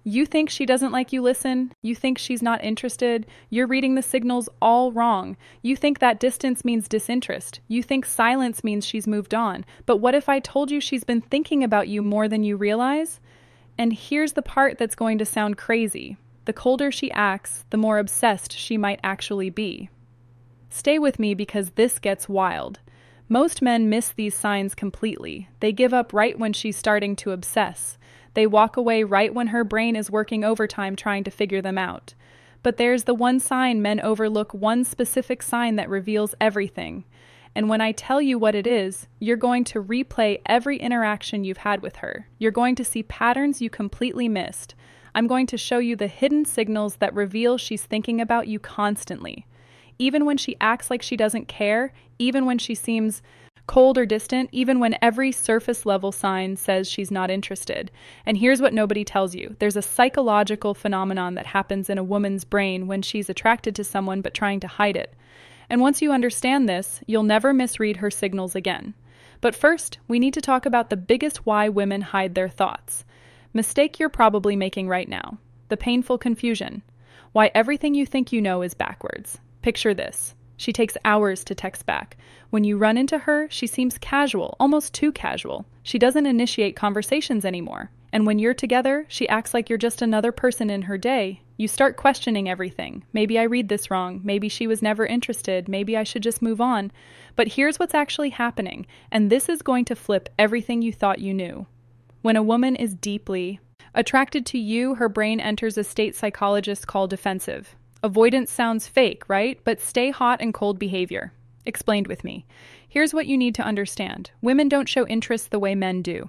You think she doesn't like you listen? You think she's not interested? You're reading the signals all wrong. You think that distance means disinterest. You think silence means she's moved on. But what if I told you she's been thinking about you more than you realize? And here's the part that's going to sound crazy. The colder she acts, the more obsessed she might actually be. Stay with me because this gets wild. Most men miss these signs completely. They give up right when she's starting to obsess. They walk away right when her brain is working overtime trying to figure them out. But there's the one sign men overlook, one specific sign that reveals everything. And when I tell you what it is, you're going to replay every interaction you've had with her. You're going to see patterns you completely missed. I'm going to show you the hidden signals that reveal she's thinking about you constantly. Even when she acts like she doesn't care, even when she seems cold or distant, even when every surface level sign says she's not interested. And here's what nobody tells you. There's a psychological phenomenon that happens in a woman's brain when she's attracted to someone but trying to hide it. And once you understand this, you'll never misread her signals again. But first, we need to talk about the biggest why women hide their thoughts. Mistake you're probably making right now. The painful confusion. Why everything you think you know is backwards. Picture this. She takes hours to text back. When you run into her, she seems casual, almost too casual. She doesn't initiate conversations anymore. And when you're together, she acts like you're just another person in her day. You start questioning everything. Maybe I read this wrong. Maybe she was never interested. Maybe I should just move on. But here's what's actually happening, and this is going to flip everything you thought you knew. When a woman is deeply attracted to you, her brain enters a state psychologists call defensive. Avoidance sounds fake, right? But stay hot and cold behavior. Explained with me. Here's what you need to understand. Women don't show interest the way men do.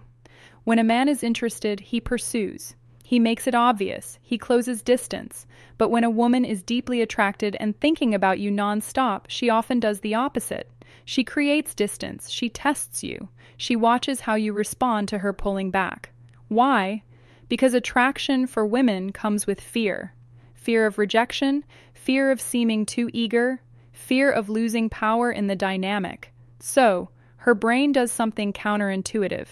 When a man is interested, he pursues. He makes it obvious. He closes distance. But when a woman is deeply attracted and thinking about you nonstop, she often does the opposite. She creates distance. She tests you. She watches how you respond to her pulling back. Why? Because attraction for women comes with fear. Fear of rejection, fear of seeming too eager, fear of losing power in the dynamic. So, her brain does something counterintuitive.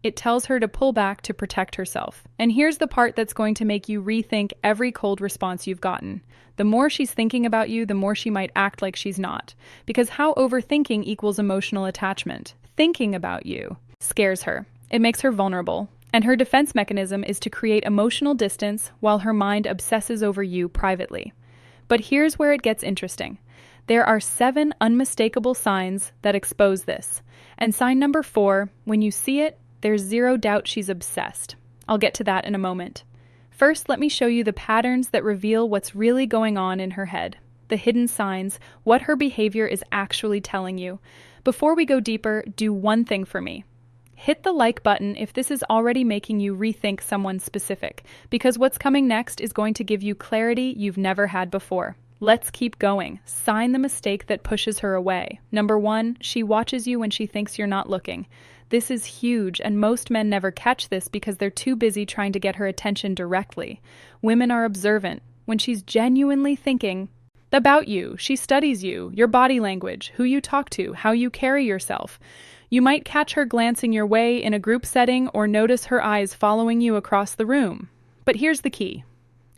It tells her to pull back to protect herself. And here's the part that's going to make you rethink every cold response you've gotten. The more she's thinking about you, the more she might act like she's not. Because how overthinking equals emotional attachment. Thinking about you scares her. It makes her vulnerable. And her defense mechanism is to create emotional distance while her mind obsesses over you privately. But here's where it gets interesting. There are 7 unmistakable signs that expose this. And sign number 4, when you see it, there's zero doubt she's obsessed. I'll get to that in a moment. First, let me show you the patterns that reveal what's really going on in her head. The hidden signs, what her behavior is actually telling you. Before we go deeper, do one thing for me. Hit the like button if this is already making you rethink someone specific, because what's coming next is going to give you clarity you've never had before. Let's keep going. Sign the mistake that pushes her away. Number 1, she watches you when she thinks you're not looking. This is huge, and most men never catch this because they're too busy trying to get her attention directly. Women are observant. When she's genuinely thinking about you, she studies you, your body language, who you talk to, how you carry yourself. You might catch her glancing your way in a group setting or notice her eyes following you across the room. But here's the key.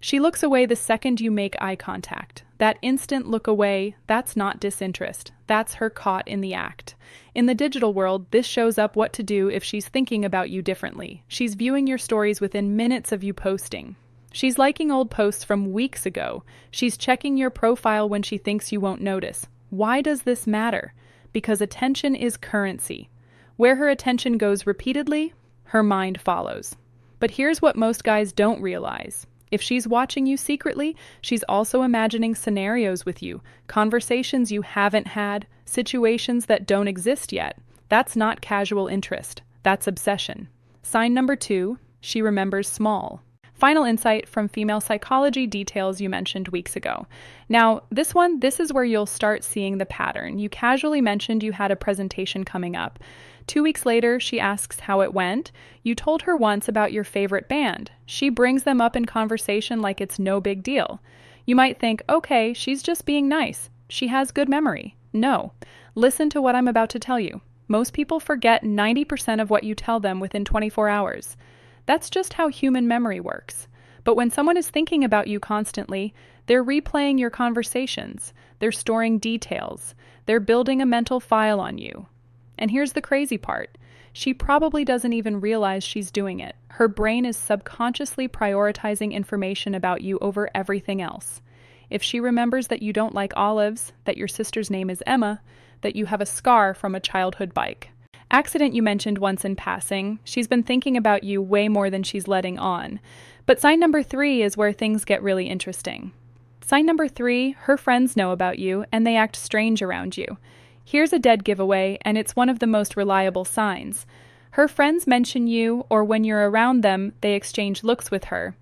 She looks away the second you make eye contact. That instant look away, that's not disinterest. That's her caught in the act. In the digital world, this shows up what to do if she's thinking about you differently. She's viewing your stories within minutes of you posting. She's liking old posts from weeks ago. She's checking your profile when she thinks you won't notice. Why does this matter? Because attention is currency. Where her attention goes repeatedly, her mind follows. But here's what most guys don't realize. If she's watching you secretly, she's also imagining scenarios with you, conversations you haven't had, situations that don't exist yet. That's not casual interest. That's obsession. Sign number 2, she remembers small. Final insight from female psychology details you mentioned weeks ago. Now, this is where you'll start seeing the pattern. You casually mentioned you had a presentation coming up. 2 weeks later, she asks how it went. You told her once about your favorite band. She brings them up in conversation like it's no big deal. You might think, okay, she's just being nice. She has good memory. No. Listen to what I'm about to tell you. Most people forget 90% of what you tell them within 24 hours. That's just how human memory works. But when someone is thinking about you constantly, they're replaying your conversations, they're storing details, they're building a mental file on you. And here's the crazy part. She probably doesn't even realize she's doing it. Her brain is subconsciously prioritizing information about you over everything else. If she remembers that you don't like olives, that your sister's name is Emma, that you have a scar from a childhood bike. Accident you mentioned once in passing, she's been thinking about you way more than she's letting on. But sign number 3 is where things get really interesting. Sign number 3, her friends know about you and they act strange around you. Here's a dead giveaway, and it's one of the most reliable signs. Her friends mention you, or when you're around them, they exchange looks with her.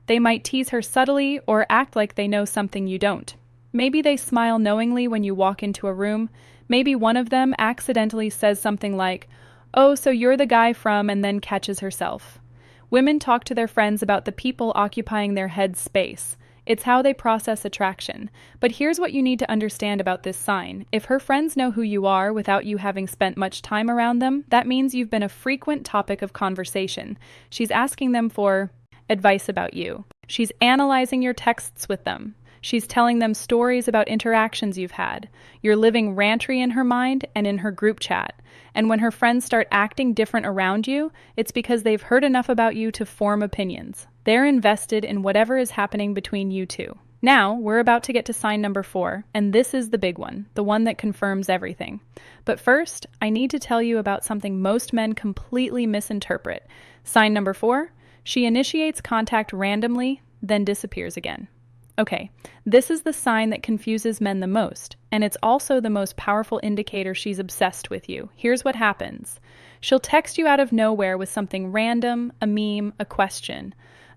They might tease her subtly or act like they know something you don't. Maybe they smile knowingly when you walk into a room. Maybe one of them accidentally says something like, "Oh, so you're the guy from," and then catches herself. Women talk to their friends about the people occupying their head space. It's how they process attraction. But here's what you need to understand about this sign. If her friends know who you are without you having spent much time around them, that means you've been a frequent topic of conversation. She's asking them for advice about you. She's analyzing your texts with them. She's telling them stories about interactions you've had. You're living rantry in her mind and in her group chat. And when her friends start acting different around you, it's because they've heard enough about you to form opinions. They're invested in whatever is happening between you two. Now, we're about to get to sign number 4, and this is the big one, the one that confirms everything. But first, I need to tell you about something most men completely misinterpret. Sign number 4, she initiates contact randomly, then disappears again. Okay, this is the sign that confuses men the most, and it's also the most powerful indicator she's obsessed with you. Here's what happens. She'll text you out of nowhere with something random, a meme, a question.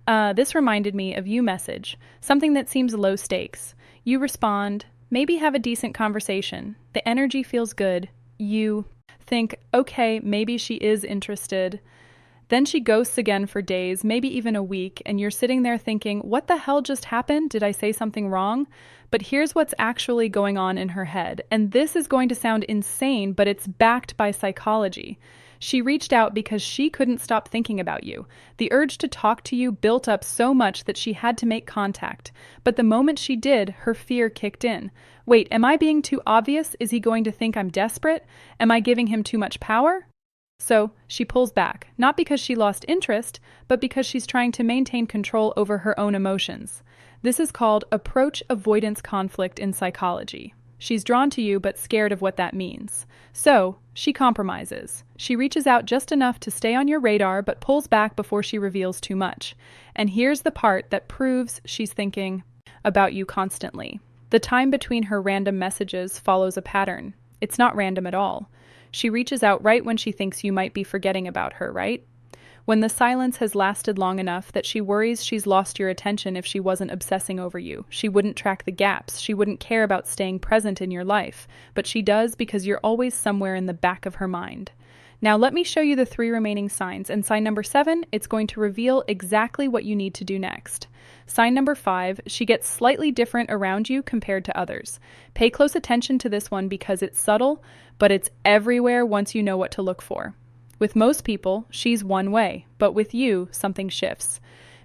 This reminded me of you message, something that seems low stakes. You respond, maybe have a decent conversation. The energy feels good. You think, okay, maybe she is interested. Then she ghosts again for days, maybe even a week, and you're sitting there thinking, what the hell just happened? Did I say something wrong? But here's what's actually going on in her head. And this is going to sound insane, but it's backed by psychology. She reached out because she couldn't stop thinking about you. The urge to talk to you built up so much that she had to make contact. But the moment she did, her fear kicked in. Wait, am I being too obvious? Is he going to think I'm desperate? Am I giving him too much power? So she pulls back, not because she lost interest, but because she's trying to maintain control over her own emotions. This is called approach avoidance conflict in psychology. She's drawn to you but scared of what that means. So she compromises. She reaches out just enough to stay on your radar but pulls back before she reveals too much. And here's the part that proves she's thinking about you constantly. The time between her random messages follows a pattern. It's not random at all. She reaches out right when she thinks you might be forgetting about her, right? When the silence has lasted long enough that she worries she's lost your attention if she wasn't obsessing over you. She wouldn't track the gaps. She wouldn't care about staying present in your life. But she does because you're always somewhere in the back of her mind. Now let me show you the 3 remaining signs, and sign number 7, it's going to reveal exactly what you need to do next. Sign number 5, she gets slightly different around you compared to others. Pay close attention to this one because it's subtle, but it's everywhere once you know what to look for. With most people, she's one way, but with you, something shifts.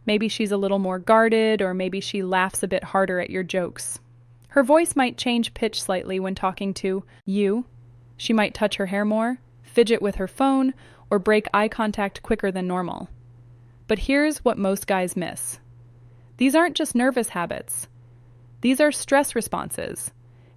Maybe she's a little more guarded, or maybe she laughs a bit harder at your jokes. Her voice might change pitch slightly when talking to you. She might touch her hair more, fidget with her phone, or break eye contact quicker than normal. But here's what most guys miss. These aren't just nervous habits. These are stress responses.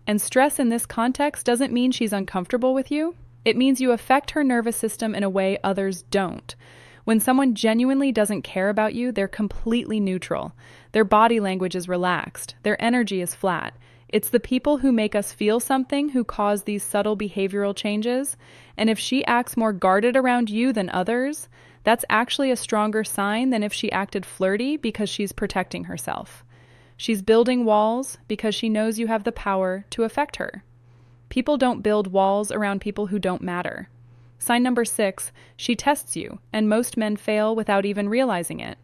And stress in this context doesn't mean she's uncomfortable with you. It means you affect her nervous system in a way others don't. When someone genuinely doesn't care about you, they're completely neutral. Their body language is relaxed. Their energy is flat. It's the people who make us feel something who cause these subtle behavioral changes. And if she acts more guarded around you than others, that's actually a stronger sign than if she acted flirty because she's protecting herself. She's building walls because she knows you have the power to affect her. People don't build walls around people who don't matter. Sign number 6, she tests you, and most men fail without even realizing it.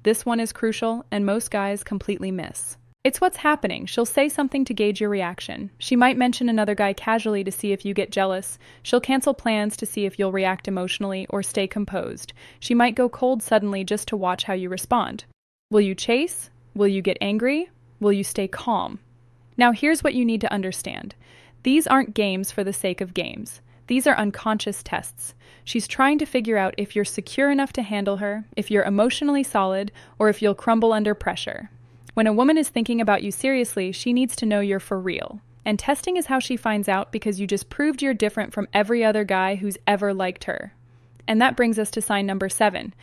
This one is crucial, and most guys completely miss. It's what's happening. She'll say something to gauge your reaction. She might mention another guy casually to see if you get jealous. She'll cancel plans to see if you'll react emotionally or stay composed. She might go cold suddenly just to watch how you respond. Will you chase? Will you get angry? Will you stay calm? Now, here's what you need to understand. These aren't games for the sake of games. These are unconscious tests. She's trying to figure out if you're secure enough to handle her, if you're emotionally solid, or if you'll crumble under pressure. When a woman is thinking about you seriously, she needs to know you're for real. And testing is how she finds out because you just proved you're different from every other guy who's ever liked her. And that brings us to sign number 7,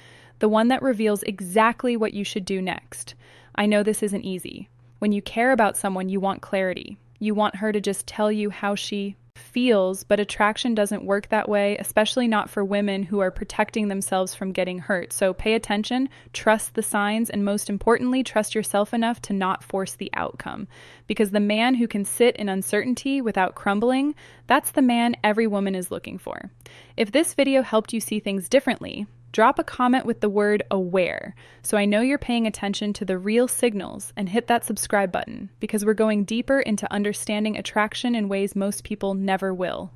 the one that reveals exactly what you should do next. I know this isn't easy. When you care about someone, you want clarity. You want her to just tell you how she feels, but attraction doesn't work that way, especially not for women who are protecting themselves from getting hurt. So pay attention, trust the signs, and most importantly, trust yourself enough to not force the outcome. Because the man who can sit in uncertainty without crumbling, that's the man every woman is looking for. If this video helped you see things differently, drop a comment with the word aware so I know you're paying attention to the real signals, and hit that subscribe button because we're going deeper into understanding attraction in ways most people never will.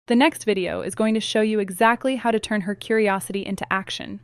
The next video is going to show you exactly how to turn her curiosity into action.